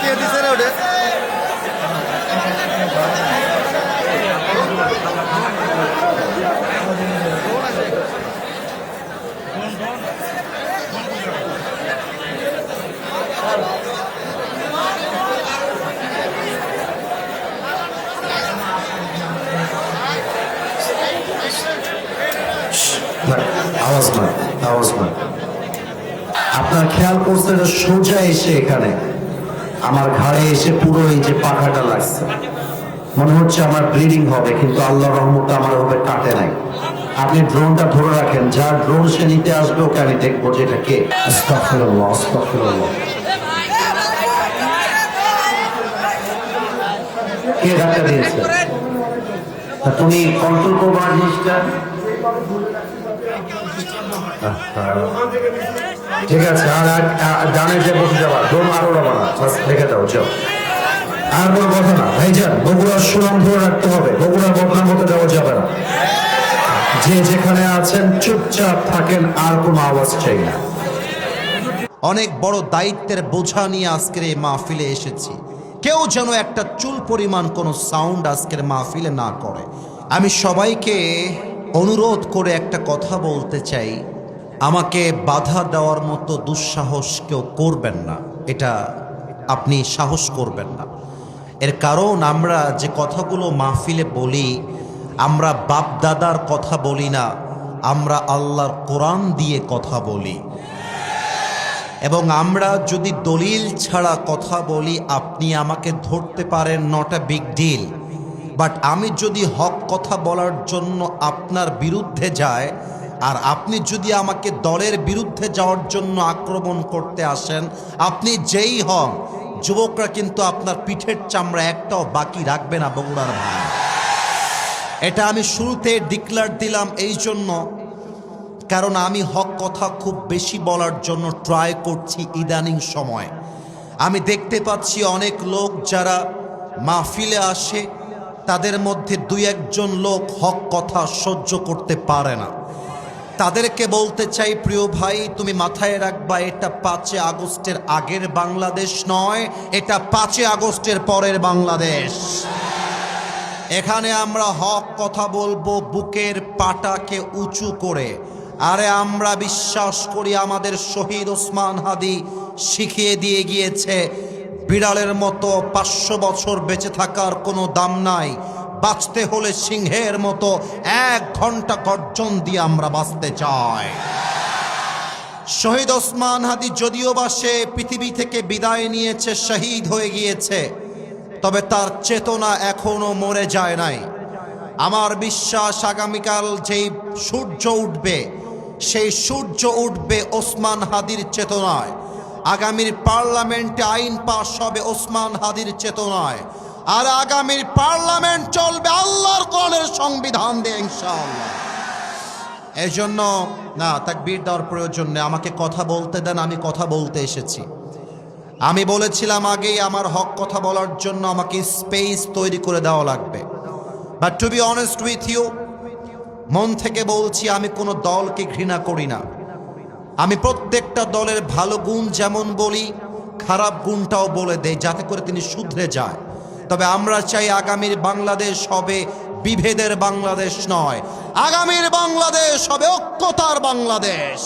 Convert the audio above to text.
কে দিছে রে ওটা? আওয়াজ নয়, আওয়াজ নয়। আপনার খেয়াল করছে এটা সোজা এসে এখানে আমার ঘাড়ে এসে পুরো এই যে পাখাটা লাগছে, মনে হচ্ছে আমার ব্লিডিং হবে, কিন্তু আল্লাহর রহমতে আমার হবে কাটে নাই। আপনি ড্রোনটা ধরে রাখেন, যার ড্রোন সে নিতে আসবে ওকে আমি দেখবো যে এটা কে। আস্তাগফিরুল্লাহ, আস্তাগফিরুল্লাহ। কে ধাক্কা দিয়েছে? তুমি কন্ট্রোল করবা জিনিসটা। ঠিক আছে, আর ডানে যে বসে যাবা, ড্রোন আরো উড়াবা না, রেখে দাও, যাও। আর কোনো কথা না ভাইজান, বগুড়ার সুনাম ধরে রাখতে হবে, বগুড়ার বদনাম হতে দেওয়া যাবে না। যে যেখানে আছেন চুপচাপ থাকেন, আর কোনো আওয়াজ চাই না। অনেক বড় দায়িত্বের বোঝা নিয়ে আজকের এই মাহফিলে এসেছি। কেউ যেন একটা চুল পরিমাণ কোনো সাউন্ড আজকের মাহফিলে না করে। আমি সবাইকে অনুরোধ করে একটা কথা বলতে চাই, আমাকে বাধা দেওয়ার মতো দুঃসাহস কেউ করবেন না, এটা আপনি সাহস করবেন না। এর কারণ আমরা যে কথাগুলো মাহফিলে বলি, আমরা বাপ দাদার কথা বলি না, আমরা আল্লাহর কোরআন দিয়ে কথা বলি। এবং আমরা যদি দলিল ছাড়া কথা বলি, আপনি আমাকে ধরতে পারেন, not a big deal. But আমি যদি হক কথা বলার জন্য আপনার বিরুদ্ধে যায়, আর আপনি যদি আমাকে দলের বিরুদ্ধে যাওয়ার জন্য আক্রমণ করতে আসেন, আপনি যেই হন, যুবকরা কিন্তু আপনার পিঠের চামড়া একটাও বাকি রাখবে না বগুড়ার ভাই। এটা আমি শুরুতে ডিক্লেয়ার দিলাম এই জন্য, কারণ আমি হক কথা খুব বেশি বলার জন্য ট্রাই করছি ইদানিং সময়। আমি দেখতে পাচ্ছি অনেক লোক যারা মাহফিলে আসে, তাদের মধ্যে দুই একজন লোক হক কথা সহ্য করতে পারে না। তাদেরকে বলতে চাই, প্রিয় ভাই, তুমি মাথায় রাখবা, এটা 5 আগস্টের আগের বাংলাদেশ নয়, এটা 5 আগস্টের পরের বাংলাদেশ। এখানে আমরা হক কথা বলবো বুকের পাটাকে উঁচু করে। আরে আমরা বিশ্বাস করি, আমাদের শহীদ ওসমান হাদি শিখিয়ে দিয়ে গিয়েছে, বিড়ালের মতো 500 বছর বেঁচে থাকার কোনো দাম নাই, বাঁচতে হলে সিংহের মতো 1 ঘন্টা গর্জন দিয়ে আমরা বাঁচতে চাই। শহীদ ওসমান হাদি যদিও বা সে পৃথিবী থেকে বিদায় নিয়েছে, শহীদ হয়ে গিয়েছে, তবে তার চেতনা এখনো মরে যায় নাই। আমার বিশ্বাস আগামীকাল যেই সূর্য উঠবে, সেই সূর্য উঠবে ওসমান হাদির চেতনায়। আগামীর পার্লামেন্টে আইন পাশ হবে ওসমান হাদির চেতনায়, আর আগামীর পার্লামেন্ট চলবে আল্লাহর কোরআনের সংবিধান দিয়ে ইনশাআল্লাহ। এই জন্য না, তাকবীর দেওয়ার প্রয়োজন নেই, আমাকে কথা বলতে দেন, আমি কথা বলতে এসেছি। আমি বলেছিলাম আগেই, আমার হক কথা বলার জন্য আমাকে স্পেস তৈরি করে দেওয়া লাগবে। But to be honest with you, মন থেকে বলছি, আমি কোনো দলকে ঘৃণা করি না। আমি প্রত্যেকটা দলের ভালো গুণ যেমন বলি, খারাপ গুণটাও বলে দেই, যাতে করে তিনি শুধরে যায়। তবে আমরা চাই আগামীর বাংলাদেশ হবে বিভেদের বাংলাদেশ নয়, আগামীর বাংলাদেশ হবে ঐক্যতার বাংলাদেশ।